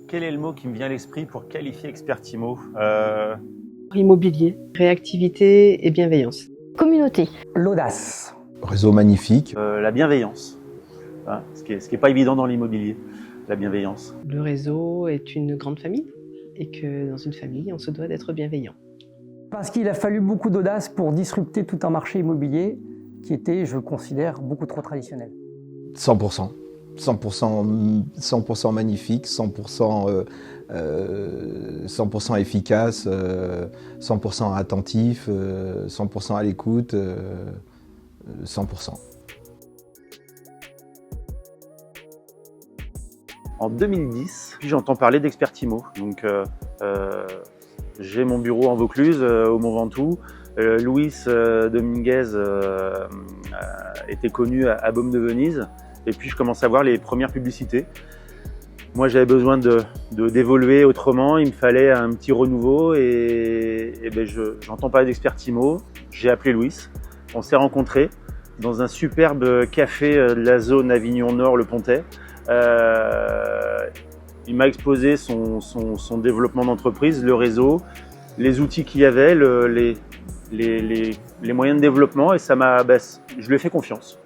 Quel est le mot qui me vient à l'esprit pour qualifier Expertimo? Immobilier, réactivité et bienveillance. Communauté. L'audace. Réseau magnifique. La bienveillance. Hein, ce qui est pas évident dans l'immobilier, la bienveillance. Le réseau est une grande famille et que dans une famille, on se doit d'être bienveillant. Parce qu'il a fallu beaucoup d'audace pour disrupter tout un marché immobilier qui était, je le considère, beaucoup trop traditionnel. 100%. 100% magnifique, 100% efficace, 100% attentif, 100% à l'écoute, 100%. En 2010, j'entends parler d'Expertimo. Donc, j'ai mon bureau en Vaucluse, au Mont Ventoux. Luis Dominguez était connu à Baume de Venise. Et puis, je commence à voir les premières publicités. Moi, j'avais besoin d'évoluer autrement. Il me fallait un petit renouveau. Et ben, j'entends parler d'Expertimo. J'ai appelé Luis. On s'est rencontrés dans un superbe café de la zone Avignon Nord, le Pontet. Il m'a exposé son développement d'entreprise, le réseau, les outils qu'il y avait, les moyens de développement, et ça m'a, je lui ai fait confiance.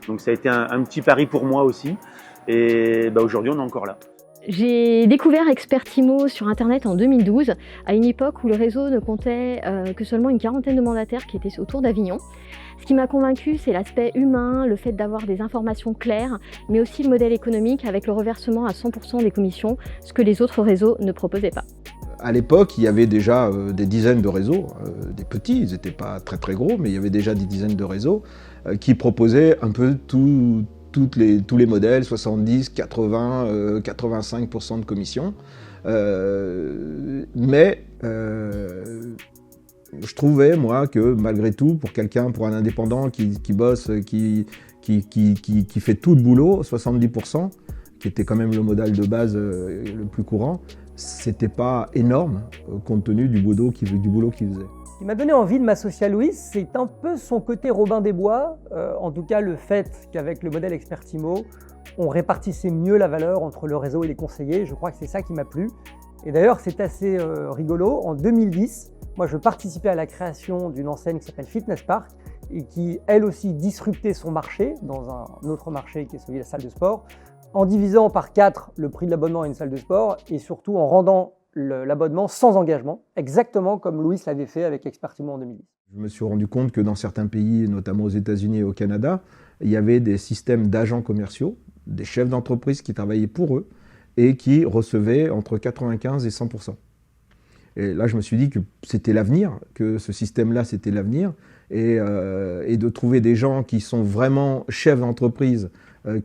Donc ça a été un petit pari pour moi aussi, et aujourd'hui on est encore là. J'ai découvert Expertimo sur Internet en 2012, à une époque où le réseau ne comptait que seulement une quarantaine de mandataires qui étaient autour d'Avignon. Ce qui m'a convaincue, c'est l'aspect humain, le fait d'avoir des informations claires, mais aussi le modèle économique avec le reversement à 100% des commissions, ce que les autres réseaux ne proposaient pas. À l'époque, il y avait déjà des dizaines de réseaux, des petits, ils n'étaient pas très très gros, mais il y avait déjà des dizaines de réseaux qui proposaient un peu tous les modèles, 70, 80, 85% de commissions. Je trouvais, moi, que malgré tout, pour un indépendant qui bosse, qui fait tout le boulot, 70%, qui était quand même le modèle de base le plus courant, c'était pas énorme compte tenu du boulot qu'il faisait. Ce qui m'a donné envie de m'associer à Luis, c'est un peu son côté Robin des Bois, en tout cas le fait qu'avec le modèle Expertimo, on répartissait mieux la valeur entre le réseau et les conseillers. Je crois que c'est ça qui m'a plu. Et d'ailleurs, c'est assez rigolo. En 2010, moi, je participais à la création d'une enseigne qui s'appelle Fitness Park et qui, elle aussi, disruptait son marché dans un autre marché qui est celui de la salle de sport, en divisant par 4 le prix de l'abonnement à une salle de sport et surtout en rendant l'abonnement sans engagement, exactement comme Luis l'avait fait avec Expertimo en 2010. Je me suis rendu compte que dans certains pays, notamment aux États-Unis et au Canada, il y avait des systèmes d'agents commerciaux, des chefs d'entreprise qui travaillaient pour eux et qui recevaient entre 95 et 100%. Et là, je me suis dit que c'était l'avenir, que ce système-là, c'était l'avenir, et de trouver des gens qui sont vraiment chefs d'entreprise,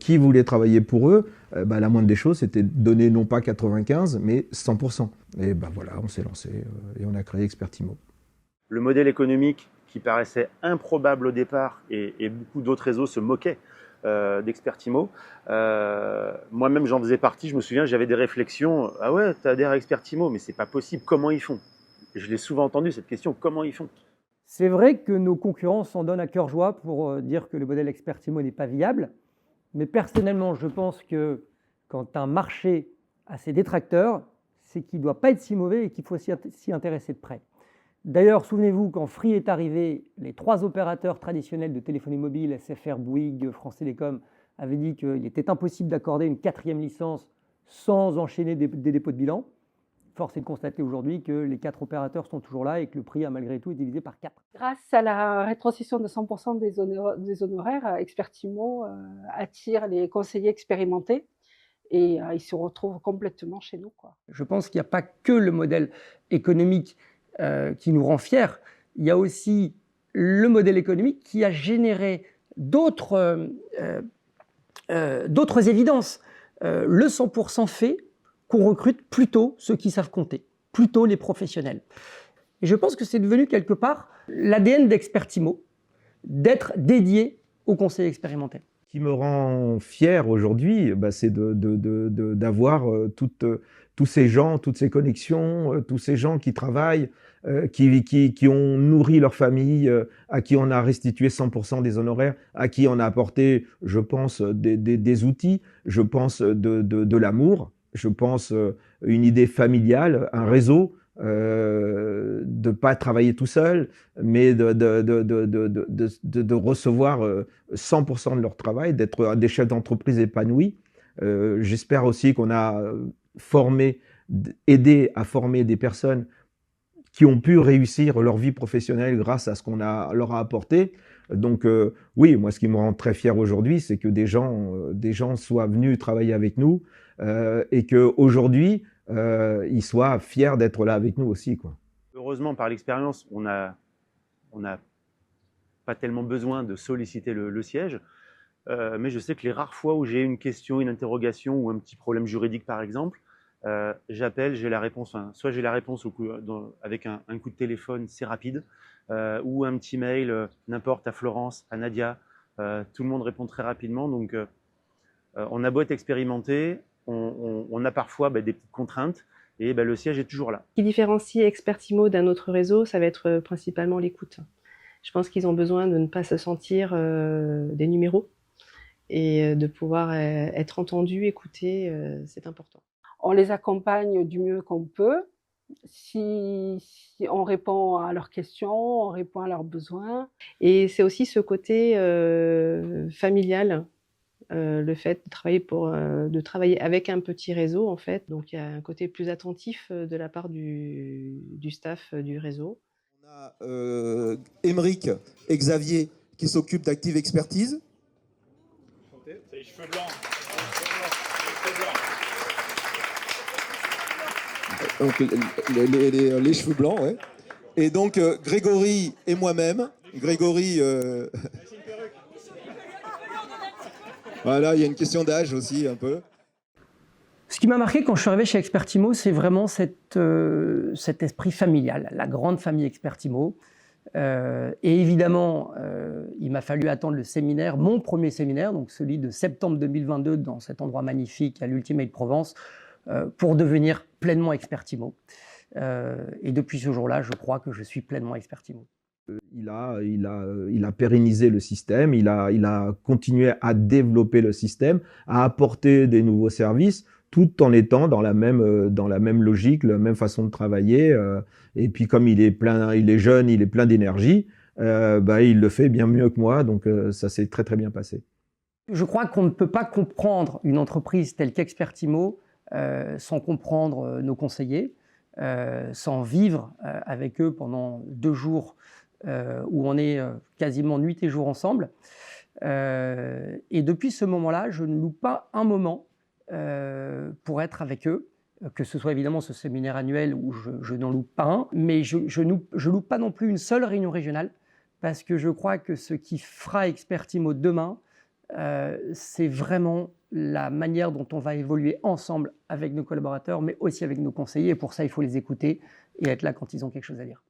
qui voulaient travailler pour eux, la moindre des choses, c'était de donner non pas 95, mais 100%. Et voilà, on s'est lancé et on a créé Expertimo. Le modèle économique qui paraissait improbable au départ, et beaucoup d'autres réseaux se moquaient d'Expertimo. Moi-même, j'en faisais partie. Je me souviens, j'avais des réflexions. Ah ouais, tu adhères à Expertimo, mais c'est pas possible. Comment ils font? Je l'ai souvent entendu cette question. Comment ils font? C'est vrai que nos concurrents s'en donnent à cœur joie pour dire que le modèle Expertimo n'est pas viable. Mais personnellement, je pense que quand un marché a ses détracteurs, c'est qu'il ne doit pas être si mauvais et qu'il faut s'y intéresser de près. D'ailleurs, souvenez-vous, quand Free est arrivé, les 3 opérateurs traditionnels de téléphonie mobile, SFR, Bouygues, France Télécom, avaient dit qu'il était impossible d'accorder une 4e licence sans enchaîner des dépôts de bilan. Force est de constater aujourd'hui que les 4 opérateurs sont toujours là et que le prix a malgré tout été divisé par 4. Grâce à la rétrocession de 100% des honoraires, Expertimo attire les conseillers expérimentés et ils se retrouvent complètement chez nous, quoi. Je pense qu'il n'y a pas que le modèle économique qui nous rend fiers, il y a aussi le modèle économique qui a généré d'autres évidences. Le 100% fait qu'on recrute plutôt ceux qui savent compter, plutôt les professionnels. Et je pense que c'est devenu quelque part l'ADN d'Expertimo, d'être dédié aux conseillers expérimentés. Ce qui me rend fier aujourd'hui, c'est d'avoir tous ces gens, toutes ces connexions, tous ces gens qui travaillent, qui ont nourri leur famille, à qui on a restitué 100% des honoraires, à qui on a apporté, je pense, des outils, je pense de l'amour. je pense, une idée familiale, un réseau, de pas travailler tout seul, mais de recevoir 100% de leur travail, d'être des chefs d'entreprise épanouis. J'espère aussi qu'on a aidé à former des personnes qui ont pu réussir leur vie professionnelle grâce à ce qu'on leur a apporté. Donc oui, moi ce qui me rend très fier aujourd'hui, c'est que des gens soient venus travailler avec nous et qu'aujourd'hui, ils soient fiers d'être là avec nous aussi, quoi. Heureusement, par l'expérience, on n'a pas tellement besoin de solliciter le siège. Mais je sais que les rares fois où j'ai une question, une interrogation ou un petit problème juridique, par exemple, j'appelle, j'ai la réponse. Enfin, soit j'ai la réponse avec un coup de téléphone, c'est rapide, ou un petit mail, n'importe, à Florence, à Nadia. Tout le monde répond très rapidement. Donc, on a beau être expérimenté, on a parfois des petites contraintes et le siège est toujours là. Ce qui différencie Expertimo d'un autre réseau, ça va être principalement l'écoute. Je pense qu'ils ont besoin de ne pas se sentir des numéros et de pouvoir être entendus, écoutés, c'est important. On les accompagne du mieux qu'on peut. Si on répond à leurs questions, on répond à leurs besoins. Et c'est aussi ce côté familial, le fait de travailler avec un petit réseau, en fait. Donc il y a un côté plus attentif de la part du staff du réseau. On a Émeric et Xavier qui s'occupent d'Active Expertise. C'est les cheveux blancs. Donc les cheveux blancs, ouais. Et donc Grégory et moi-même. Grégory. Voilà, il y a une question d'âge aussi un peu. Ce qui m'a marqué quand je suis arrivé chez Expertimo, c'est vraiment cet esprit familial, la grande famille Expertimo. Et évidemment, il m'a fallu attendre le séminaire, mon premier séminaire, donc celui de septembre 2022 dans cet endroit magnifique à l'Ultimate Provence, pour devenir pleinement Expertimo. Et depuis ce jour-là, je crois que je suis pleinement Expertimo. Il a pérennisé le système, il a continué à développer le système, à apporter des nouveaux services, tout en étant dans la même logique, la même façon de travailler. Et puis comme il est jeune, il est plein d'énergie, il le fait bien mieux que moi, donc ça s'est très très bien passé. Je crois qu'on ne peut pas comprendre une entreprise telle qu'Expertimo sans comprendre nos conseillers, sans vivre avec eux pendant 2 jours où on est quasiment nuit et jour ensemble. Et depuis ce moment-là, je ne loupe pas un moment pour être avec eux, que ce soit évidemment ce séminaire annuel où je n'en loupe pas un, mais je loupe pas non plus une seule réunion régionale, parce que je crois que ce qui fera Expertimo demain, c'est vraiment la manière dont on va évoluer ensemble avec nos collaborateurs, mais aussi avec nos conseillers. Et pour ça, il faut les écouter et être là quand ils ont quelque chose à dire.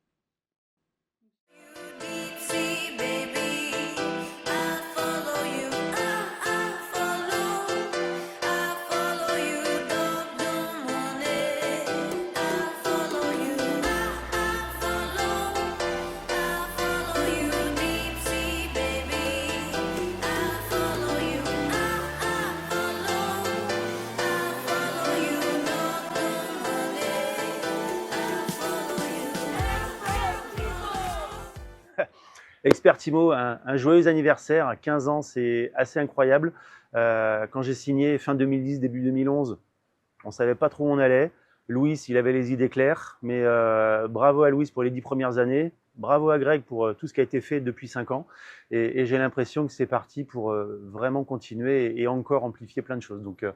Expertimo, un joyeux anniversaire, à 15 ans, c'est assez incroyable. Quand j'ai signé fin 2010, début 2011, on ne savait pas trop où on allait. Louis, il avait les idées claires, mais bravo à Louis pour les 10 premières années. Bravo à Greg pour tout ce qui a été fait depuis 5 ans. Et j'ai l'impression que c'est parti pour vraiment continuer et encore amplifier plein de choses. Donc,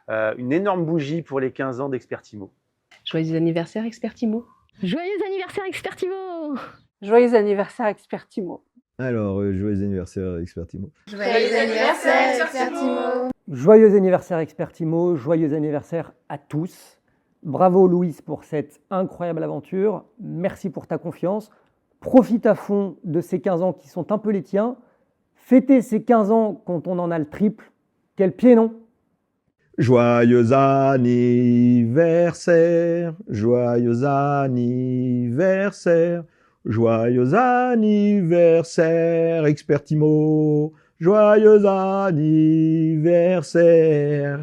une énorme bougie pour les 15 ans d'Expertimo. Joyeux anniversaire Expertimo. Joyeux anniversaire Expertimo. Joyeux anniversaire Expertimo. Alors, joyeux anniversaire Expertimo. Joyeux anniversaire Expertimo. Joyeux anniversaire Expertimo, joyeux anniversaire à tous. Bravo Louis pour cette incroyable aventure. Merci pour ta confiance. Profite à fond de ces 15 ans qui sont un peu les tiens. Fêter ces 15 ans quand on en a le triple. Quel pied, non ? Joyeux anniversaire, joyeux anniversaire, joyeux anniversaire Expertimo, joyeux anniversaire.